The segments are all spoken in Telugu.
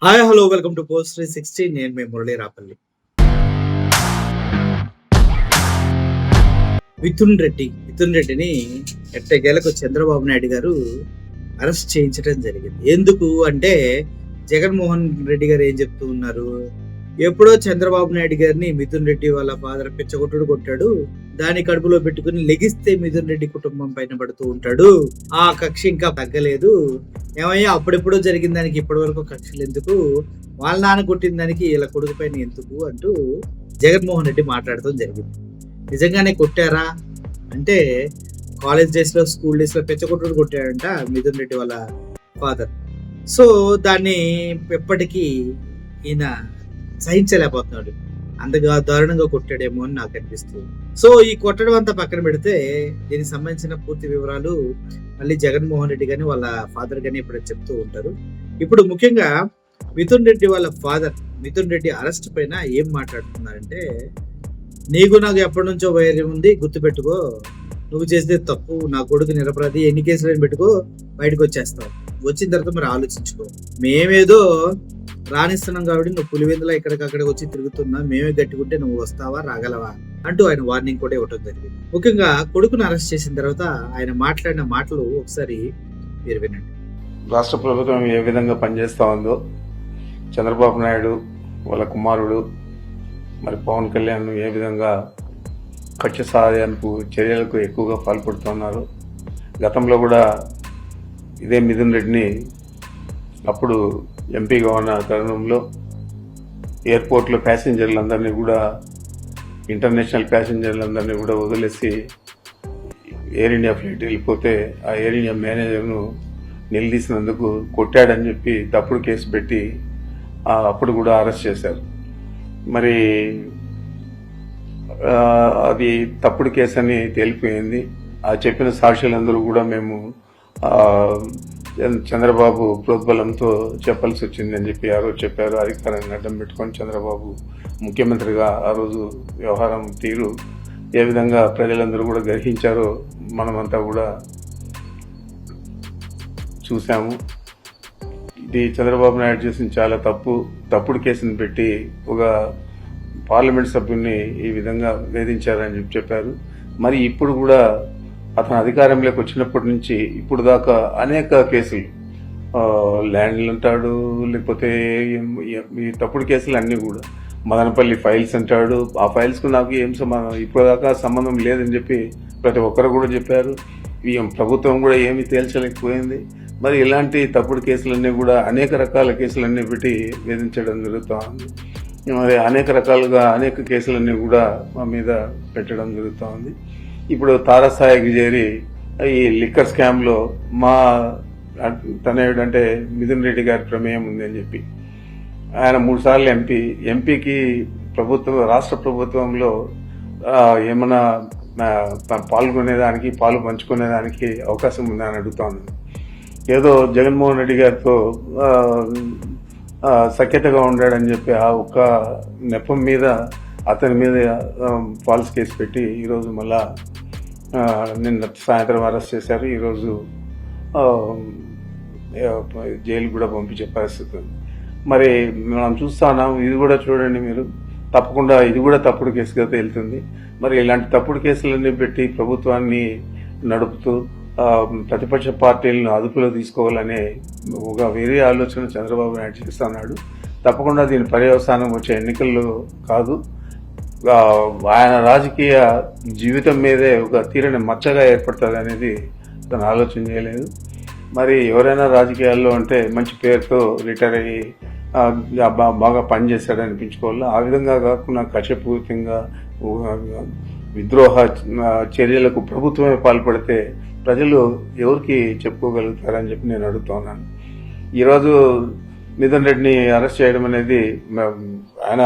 Hi hello welcome to post 360. నేను మీ మురళీ రాపల్లి. మిథున్ రెడ్డిని ఎట్టకేలకు చంద్రబాబు నాయుడు గారు అరెస్ట్ చేయించడం జరిగింది. ఎందుకు అంటే జగన్మోహన్ రెడ్డి గారు ఏం చెప్తూ ఉన్నారు, ఎప్పుడో చంద్రబాబు నాయుడు గారిని మిథున్ రెడ్డి వాళ్ళ ఫాదర్ పిచ్చగొట్టుడు కొట్టాడు, దాని కడుపులో పెట్టుకుని లెగిస్తే మిథున్ రెడ్డి కుటుంబం పైన పడుతూ ఉంటాడు, ఆ కక్ష ఇంకా తగ్గలేదు, ఏమయ్యా అప్పుడెప్పుడో జరిగిన దానికి ఇప్పటి వరకు కక్షలు ఎందుకు, వాళ్ళ నాన్న కొట్టిన దానికి ఇలా కొడుకు పైన ఎందుకు అంటూ జగన్మోహన్ రెడ్డి మాట్లాడటం జరిగింది. నిజంగానే కొట్టారా అంటే కాలేజ్ డేస్ లో స్కూల్ డేస్ లో పెచ్చగొట్టుడు కొట్టాడంట మిథున్ రెడ్డి వాళ్ళ ఫాదర్. సో దాన్ని ఎప్పటికీ ఈయన సహించలేకపోతున్నాడు, అంతగా దారుణంగా కొట్టాడేమో అని నాకు అనిపిస్తుంది. సో ఈ కొట్టడం అంతా పక్కన పెడితే దీనికి సంబంధించిన పూర్తి వివరాలు మళ్ళీ జగన్మోహన్ రెడ్డి గాని వాళ్ళ ఫాదర్ గాని ఇప్పుడు చెప్తూ ఉంటారు. ఇప్పుడు ముఖ్యంగా మిథున్ రెడ్డి వాళ్ళ ఫాదర్ మిథున్ రెడ్డి అరెస్ట్ పైన ఏం మాట్లాడుతున్నారంటే, నీకు నాకు ఎప్పటి నుంచో వైర్యం ఉంది, గుర్తుపెట్టుకో, నువ్వు చేస్తే తప్పు, నా కొడుకు నిరపరాధి, ఎన్ని కేసులు పెట్టుకో, బయటకు వచ్చేస్తావు, వచ్చిన తర్వాత మరి ఆలోచించుకో, మేమేదో రాణిస్తున్నాం కాబట్టి నువ్వు పులివెందులా ఇక్కడికక్కడికి వచ్చి తిరుగుతున్నా, మేమే గట్టుకుంటే నువ్వు వస్తావా రాగలవా అంటూ ఆయన వార్నింగ్ కూడా ఇవ్వడం జరిగింది. ముఖ్యంగా కొడుకును అరెస్ట్ చేసిన తర్వాత ఆయన మాట్లాడిన మాటలు ఒకసారి మీరు వినండి. రాష్ట్ర ప్రభుత్వం ఏ విధంగా పనిచేస్తా ఉందో, చంద్రబాబు నాయుడు వాళ్ళ కుమారుడు మరి పవన్ కళ్యాణ్ ఏ విధంగా కక్ష సాధనకు చర్యలకు ఎక్కువగా పాల్పడుతున్నారు. గతంలో కూడా ఇదే మిథున్ రెడ్డిని అప్పుడు ఎంపీగా ఉన్న తరుణంలో ఎయిర్పోర్ట్లో ప్యాసింజర్లందరినీ కూడా, ఇంటర్నేషనల్ ప్యాసింజర్లందరినీ కూడా వదిలేసి ఎయిర్ ఇండియా ఫ్లైట్ వెళ్ళిపోతే ఆ ఎయిర్ ఇండియా మేనేజర్ను నిలదీసినందుకు కొట్టాడని చెప్పి తప్పుడు కేసు పెట్టి అప్పుడు కూడా అరెస్ట్ చేశారు. మరి అది తప్పుడు కేసు అని తేలిపోయింది. ఆ చెప్పిన సాక్షులందరూ కూడా మేము చంద్రబాబు ప్రోద్బలంతో చెప్పాల్సి వచ్చింది అని చెప్పి ఆ రోజు చెప్పారు. అధికారాన్ని అడ్డం పెట్టుకొని చంద్రబాబు ముఖ్యమంత్రిగా ఆ రోజు వ్యవహారం తీరు ఏ విధంగా ప్రజలందరూ కూడా గ్రహించారో మనమంతా కూడా చూసాము. ఇది చంద్రబాబు నాయుడు చేసిన చాలా తప్పుడు కేసును పెట్టి ఒక పార్లమెంట్ సభ్యుడిని ఈ విధంగా వేధించారని చెప్పారు. మరి ఇప్పుడు కూడా అతను అధికారంలోకి వచ్చినప్పటి నుంచి ఇప్పుడు దాకా అనేక కేసులు, ల్యాండ్లు అంటాడు, లేకపోతే ఈ తప్పుడు కేసులు అన్నీ కూడా, మదనపల్లి ఫైల్స్ అంటాడు, ఆ ఫైల్స్కు నాకు ఏం సంబంధం, ఇప్పుడు దాకా సంబంధం లేదని చెప్పి ప్రతి ఒక్కరు కూడా చెప్పారు. ఈ ప్రభుత్వం కూడా ఏమీ తేల్చలేకపోయింది. మరి ఇలాంటి తప్పుడు కేసులన్నీ కూడా అనేక రకాల కేసులన్నీ పెట్టి వేధించడం జరుగుతూ ఉంది. మరి అనేక రకాలుగా అనేక కేసులన్నీ కూడా మా మీద పెట్టడం జరుగుతూ ఉంది. ఇప్పుడు తారస్థాయికి చేరి ఈ లిక్కర్ స్కామ్లో మా తనయుడంటే మిథున్ రెడ్డి గారి ప్రమేయం ఉంది అని చెప్పి ఆయన 3 సార్లు ఎంపీకి రాష్ట్ర ప్రభుత్వంలో ఏమన్నా పాల్గొనేదానికి, పాలు పంచుకునేదానికి అవకాశం ఉందని అడుగుతా ఉన్నాను. ఏదో జగన్మోహన్ రెడ్డి గారితో సఖ్యతగా ఉండాడని చెప్పి ఆ ఒక్క నెపం మీద అతని మీద ఫాల్స్ కేసు పెట్టి ఈరోజు మళ్ళా నిన్న సాయంత్రం అరెస్ట్ చేశారు. ఈరోజు జైలు కూడా పంపించే పరిస్థితి ఉంది. మరి మనం చూస్తా ఉన్నాం, ఇది కూడా చూడండి మీరు, తప్పకుండా ఇది కూడా తప్పుడు కేసుగా తేలుతుంది. మరి ఇలాంటి తప్పుడు కేసులన్నీ పెట్టి ప్రభుత్వాన్ని నడుపుతూ ప్రతిపక్ష పార్టీలను అదుపులో తీసుకోవాలనే ఒక వేరే ఆలోచన చంద్రబాబు నాయుడు చేస్తున్నాడు. తప్పకుండా దీని పర్యవసానం వచ్చే ఎన్నికల్లో కాదు, ఆయన రాజకీయ జీవితం మీదే ఒక తీరని మచ్చగా ఏర్పడుతుంది అనేది తను ఆలోచన చేయలేదు. మరి ఎవరైనా రాజకీయాల్లో అంటే మంచి పేరుతో రిటైర్ అయ్యి బాగా పనిచేస్తాడని అనిపించుకోవాలి. ఆ విధంగా కాకుండా కక్షపూరితంగా విద్రోహ చర్యలకు ప్రభుత్వమే పాల్పడితే ప్రజలు ఎవరికి చెప్పుకోగలుగుతారని చెప్పి నేను అడుగుతున్నాను. ఈరోజు మిథున్ రెడ్డిని అరెస్ట్ చేయడం అనేది, ఆయన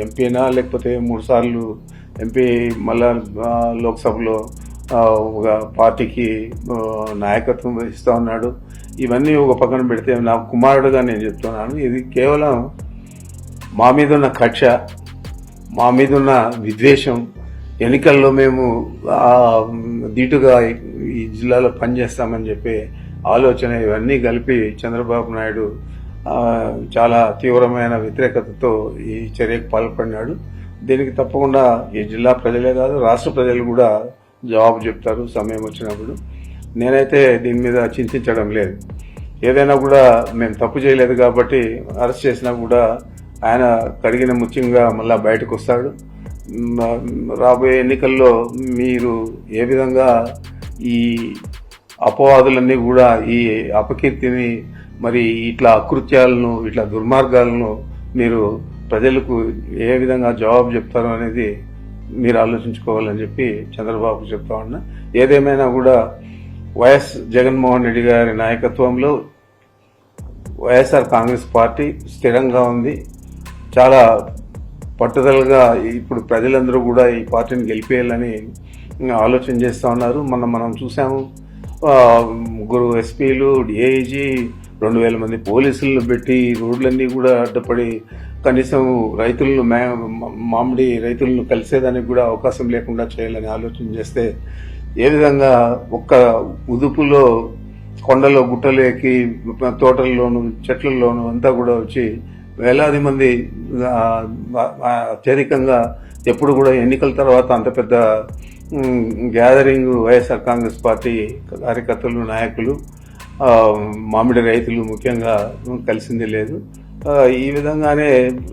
ఎంపీనా లేకపోతే 3 సార్లు ఎంపీ, మళ్ళా లోక్సభలో ఒక పార్టీకి నాయకత్వం వహిస్తూ ఉన్నాడు. ఇవన్నీ ఒక పక్కన పెడితే నా కుమారుడుగా నేను చెప్తున్నాను, ఇది కేవలం మా మీద ఉన్న కక్ష, మా మీద ఉన్న విద్వేషం, ఎన్నికల్లో మేము ధీటుగా ఈ జిల్లాలో పనిచేస్తామని చెప్పి ఆలోచన, ఇవన్నీ కలిపి చంద్రబాబు నాయుడు ఆ, చాలా తీవ్రమైన వ్యతిరేకతతో ఈ చర్యకు పాల్పడినాడు. దీనికి తప్పకుండా ఈ జిల్లా ప్రజలే కాదు, రాష్ట్ర ప్రజలు కూడా జవాబు చెప్తారు సమయం వచ్చినప్పుడు. నేనైతే దీని మీద చింతించడం లేదు. ఏదైనా కూడా మేము తప్పు చేయలేదు కాబట్టి అరెస్ట్ చేసినా కూడా ఆయన కడిగిన ముత్యంగా మళ్ళా బయటకు వస్తాడు. రాబోయే ఎన్నికల్లో మీరు ఏ విధంగా ఈ అపవాదులన్నీ కూడా ఈ అపకీర్తిని, మరి ఇట్లా అకృత్యాలను, ఇట్లా దుర్మార్గాలను మీరు ప్రజలకు ఏ విధంగా జవాబు చెప్తారో అనేది మీరు ఆలోచించుకోవాలని చెప్పి చంద్రబాబు చెప్తా ఉన్నా. ఏదేమైనా కూడా వైఎస్ జగన్మోహన్ రెడ్డి గారి నాయకత్వంలో వైఎస్ఆర్ కాంగ్రెస్ పార్టీ స్థిరంగా ఉంది. చాలా పట్టుదలగా ఇప్పుడు ప్రజలందరూ కూడా ఈ పార్టీని గెలిపేయాలని ఆలోచన చేస్తూ ఉన్నారు. మనం చూసాము, ముగ్గురు ఎస్పీలు, డిఐజీ, 2000 మంది పోలీసులను పెట్టి రోడ్లన్నీ కూడా అడ్డపడి కనీసం రైతులను మామిడి రైతులను కలిసేదానికి కూడా అవకాశం లేకుండా చేయాలని ఆలోచన చేస్తే ఏ విధంగా ఒక్క ఉదుపులో కొండలో గుట్టలు ఎక్కి తోటల్లోనూ చెట్లలోనూ అంతా కూడా వచ్చి వేలాది మంది అత్యధికంగా ఎప్పుడు కూడా ఎన్నికల తర్వాత అంత పెద్ద గ్యాదరింగ్ వైఎస్ఆర్ కాంగ్రెస్ పార్టీ కార్యకర్తలు, నాయకులు, మామిడి రైతులు ముఖ్యంగా కలిసింది లేదు. ఈ విధంగానే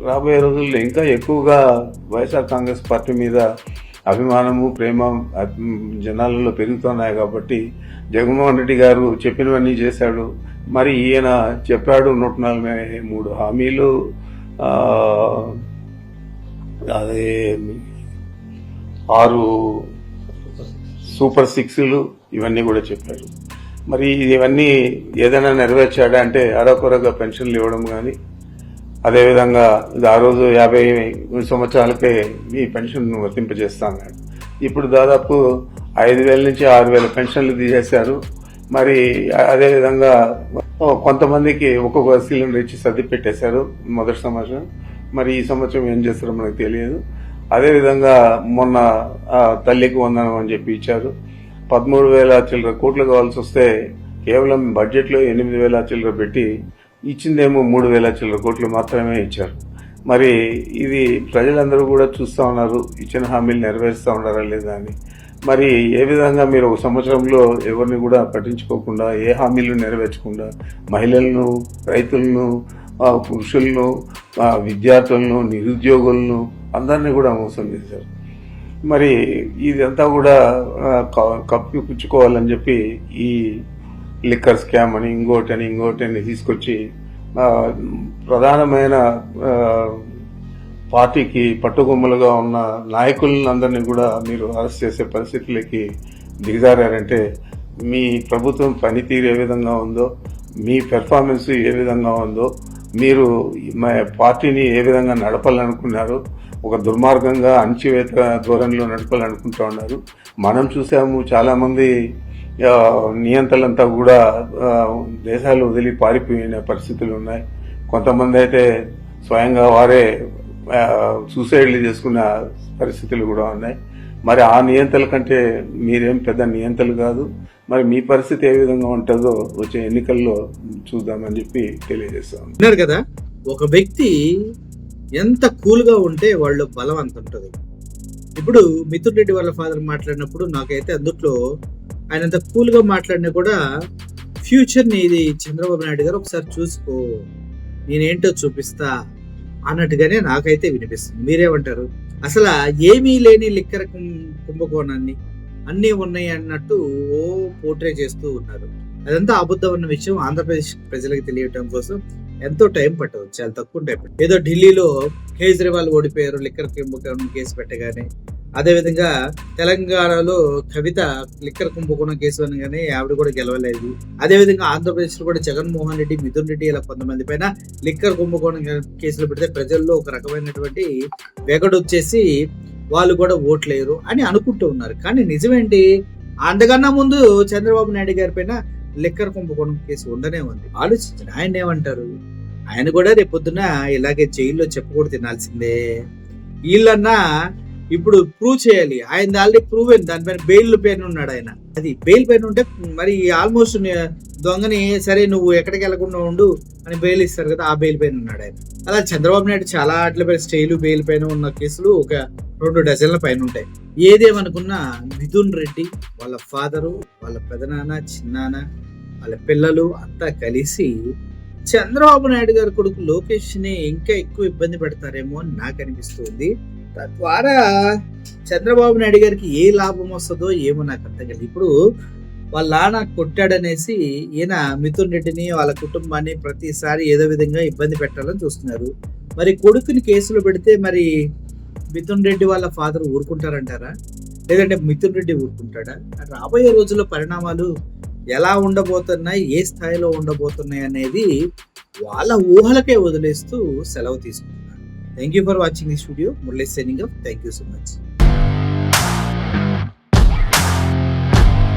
రాబోయే రోజుల్లో ఇంకా ఎక్కువగా వైఎస్ఆర్ కాంగ్రెస్ పార్టీ మీద అభిమానము, ప్రేమ జనాలలో పెరుగుతున్నాయి. కాబట్టి జగన్మోహన్ రెడ్డి గారు చెప్పినవన్నీ చేశాడు. మరి ఈయన చెప్పాడు 143 హామీలు, అదే 6 సూపర్ 6లు, ఇవన్నీ కూడా చెప్పాడు. మరి ఇవన్నీ ఏదైనా నెరవేర్చాడా అంటే అరకొరగా పెన్షన్లు ఇవ్వడం కానీ, అదేవిధంగా ఆ రోజు 50 సంవత్సరాలకే ఈ పెన్షన్ వర్తింపజేస్తా అన్నాడు. ఇప్పుడు దాదాపు 5,000 నుంచి 6,000 పెన్షన్లు తీసేశారు. మరి అదేవిధంగా కొంతమందికి ఒక్కొక్క సిలిండర్ ఇచ్చి సర్ది పెట్టేశారు మొదటి సంవత్సరం. మరి ఈ సంవత్సరం ఏం చేస్తారో మనకు తెలియదు. అదేవిధంగా మొన్న తల్లికి వందనం అని చెప్పి ఇచ్చారు. 13,000 చిల్లర కోట్లు కావాల్సి వస్తే కేవలం బడ్జెట్లో 8,000 చిల్లర పెట్టి ఇచ్చిందేమో 3,000 చిల్లర కోట్లు మాత్రమే ఇచ్చారు. మరి ఇది ప్రజలందరూ కూడా చూస్తూ ఉన్నారు, ఇచ్చిన హామీలు నెరవేరుస్తూ ఉన్నారా లేదా అని. మరి ఏ విధంగా మీరు ఒక సంవత్సరంలో ఎవరిని కూడా పట్టించుకోకుండా, ఏ హామీలు నెరవేర్చకుండా మహిళలను, రైతులను, పురుషులను, విద్యార్థులను, నిరుద్యోగులను అందరినీ కూడా మోసం చేశారు. మరి ఇదంతా కూడా కప్పిపుచ్చుకోవాలని చెప్పి ఈ లిక్కర్ స్కామ్ అని ఇంకోటని తీసుకొచ్చి ప్రధానమైన పార్టీకి పట్టుకొమ్మలుగా ఉన్న నాయకులందరినీ కూడా మీరు అరెస్ట్ చేసే పరిస్థితులకి దిగజారంటే మీ ప్రభుత్వం పనితీరు ఏ విధంగా ఉందో, మీ పెర్ఫార్మెన్స్ ఏ విధంగా ఉందో, మీరు పార్టీని ఏ విధంగా నడపాలనుకున్నారు, ఒక దుర్మార్గంగా అణచివేత ధోరణిలో నడపాలనుకుంటా ఉన్నారు. మనం చూసాము, చాలా మంది నియంత్రణలంతా కూడా దేశాలు వదిలి పారిపోయిన పరిస్థితులు ఉన్నాయి. కొంతమంది అయితే స్వయంగా వారే సూసైడ్లు చేసుకున్న పరిస్థితులు కూడా ఉన్నాయి. మరి ఆ నియంత్రణల కంటే మీరేం పెద్ద నియంత్రణలు కాదు. మరి మీ పరిస్థితి ఏ విధంగా ఉంటుందో వచ్చే ఎన్నికల్లో చూద్దామని చెప్పి తెలియజేస్తాం. విన్నారు కదా, ఒక వ్యక్తి ఎంత కూల్గా ఉంటే వాళ్ళు బలం అంత ఉంటుంది. ఇప్పుడు మిథున్ రెడ్డి వాళ్ళ ఫాదర్ మాట్లాడినప్పుడు నాకైతే అందుట్లో ఆయన ఎంత కూల్గా మాట్లాడినా కూడా ఫ్యూచర్ని ఇది చంద్రబాబు నాయుడు గారు ఒకసారి చూసుకో, నేనేంటో చూపిస్తా అన్నట్టుగానే నాకైతే వినిపిస్తుంది. మీరేమంటారు? అసలు ఏమీ లేని లిక్కర్ కుంభకోణాన్ని అన్నీ ఉన్నాయి అన్నట్టు పోర్ట్రే చేస్తూ ఉన్నారు. అదంతా అబద్ధం అన్న విషయం ఆంధ్రప్రదేశ్ ప్రజలకు తెలియటం కోసం ఎంతో టైం పట్టదు, చాలా తక్కువ టైం పట్టదు. ఏదో ఢిల్లీలో కేజ్రీవాల్ ఓడిపోయారు లిక్కర్ కుంభకోణం కేసు పెట్టగానే, అదేవిధంగా తెలంగాణలో కవిత లిక్కర్ కుంభకోణం కేసు అనగానే ఆవిడ కూడా గెలవలేదు. అదేవిధంగా ఆంధ్రప్రదేశ్ లో కూడా జగన్మోహన్ రెడ్డి, మిథున్ రెడ్డి ఇలా కొంతమంది పైన లిక్కర్ కుంభకోణం కేసులు పెడితే ప్రజల్లో ఒక రకమైనటువంటి వెగడు వచ్చేసి వాళ్ళు కూడా ఓట్లేరు అని అనుకుంటూ ఉన్నారు. కానీ నిజమేంటి, అంతకన్నా ముందు చంద్రబాబు నాయుడు గారి పైన లిక్కర్ కుంభకోణం కేసు ఉండనే ఉంది. ఆలోచించండి, ఆయన ఏమంటారు? ఆయన కూడా రేపొద్దున ఇలాగే జైల్లో చెప్పకూడదు తినాల్సిందే. వీళ్ళన్నా ఇప్పుడు ప్రూవ్ చేయాలి. ఆయన ఆల్రెడీ ప్రూవ్ అయింది, దానిపైన బెయిల్ పైన ఉన్నాడు ఆయన. అది బెయిల్ పైన ఉంటే మరి ఆల్మోస్ట్ దొంగని సరే నువ్వు ఎక్కడికి వెళ్లకుండా ఉండు అని బెయిల్ ఇస్తారు కదా, ఆ బెయిల్ పైన ఉన్నాడు ఆయన. అలా చంద్రబాబు నాయుడు చాలా వాటిపై స్టైలు బెయిల్ పైన ఉన్న కేసులు ఒక 2 డజన్ల పైన ఉంటాయి. ఏదేమనుకున్నా మిథున్ రెడ్డి వాళ్ళ ఫాదరు, వాళ్ళ పెదనాన్న, చిన్నాన్న, వాళ్ళ పిల్లలు అంతా కలిసి చంద్రబాబు నాయుడు గారి కొడుకు లోకేష్ ని ఇంకా ఎక్కువ ఇబ్బంది పెడతారేమో అని నాకు అనిపిస్తుంది. తద్వారా చంద్రబాబు నాయుడు గారికి ఏ లాభం వస్తుందో ఏమో నాకు అర్థం కాదు. ఇప్పుడు వాళ్ళ నాన్న కొట్టాడనేసి ఈయన మిథున్ రెడ్డిని వాళ్ళ కుటుంబాన్ని ప్రతిసారి ఏదో విధంగా ఇబ్బంది పెట్టాలని చూస్తున్నారు. మరి కొడుకుని కేసులో పెడితే మరి మిథున్ రెడ్డి వాళ్ళ ఫాదర్ ఊరుకుంటారంటారా, లేదంటే మిథున్ రెడ్డి ఊరుకుంటాడా? రాబోయే రోజుల్లో పరిణామాలు ఎలా ఉండబోతున్నాయి, ఏ స్థాయిలో ఉండబోతున్నాయి అనేది వాళ్ళ ఊహలకే వదిలేస్తూ సెలవు తీసుకుంటున్నారు. Thank you for watching this video. Murali signing off. Thank you so much.